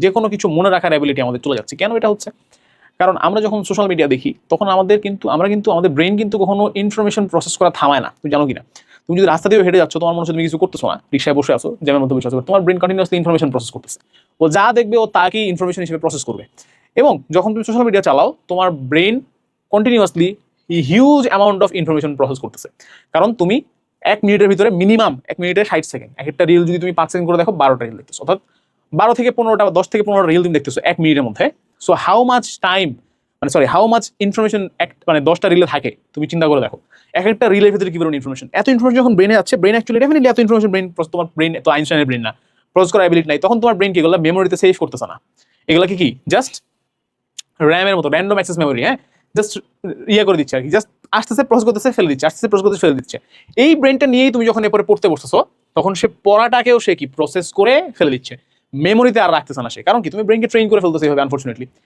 যে কোনো কিছু মনে রাখার অ্যাবিলিটি আমাদের চলে যাচ্ছে। কেন এটা হচ্ছে? কারণ আমরা যখন সোশ্যাল মিডিয়া দেখি তখন আমরা কিন্তু আমাদের ব্রেন কিন্তু কখনো ইনফরমেশন প্রসেস করা থামায় না। তুমি জানো কিনা? তুমি যদি রাস্তা দিয়ে হেঁটে যাচ্ছ, তোমার মনে হচ্ছে তুমি কিছু করতেছো না, রিক্সায় বসে আছো, জ্যামের মধ্যে বসে আছো, তোমার ব্রেন কন্টিনিউয়াসলি ইনফরমেশন প্রসেস করতেছে। ও যা দেখবে ও তাকেই ইনফরমেশন হিসেবে প্রসেস করবে। এবং যখন তুমি সোশ্যাল মিডিয়া চালাও, তোমার brain continuously huge amount of information process করতেছে। কারণ তুমি 1 মিনিটের ভিতরে মিনিমাম 1 মিনিটে 60 সেকেন্ড, এক একটা রিল যদি তুমি 5 সেকেন্ড করে দেখো, 12টা রিল দেখতেছো, অর্থাৎ 12 থেকে 15টা, 10 থেকে 15টা রিল তুমি দেখতেছো 1 মিনিটের মধ্যে। So how much time, how much information মানে 10টা রিলে থাকে, তুমি চিন্তা করে দেখো। এক একটা রিলের ভিতরে কি পরিমাণ ইনফরমেশন, এত ইনফরমেশন যখন ব্রেনে যাচ্ছে, ব্রেন অ্যাকচুয়ালি ডেফিনেটলি এত ইনফরমেশন তোমার ব্রেন তো আইনস্টাইনের ব্রেন না, প্রসেস করার অ্যাবিলিটি নাই, তখন তোমার ব্রেন কি এগুলো মেমোরিতে সেভ করতেছে না। এগুলো কি জাস্ট র্যামের মতো র্যান্ডম অ্যাক্সেস মেমোরি, হ্যাঁ, জাস্ট করে দিচ্ছে আর কি, জাস্ট আসতেছে প্রসেস করতেছে ফেলে দিচ্ছে, আসতেছে প্রসেস করতে ফেলে দিচ্ছে। এই ব্রেনটা নিয়েই তুমি যখন এরপরে পড়তে বসতেছো, তখন সে পড়াটাকেও সে কি প্রসেস করে ফেলে দিচ্ছে, মেমোরিতে আর রাখতেছে না সে। কারণ কি, তুমি ব্রেনকে ট্রেন করে ফেলতেছো এইভাবে, আনফরচুনেটলি।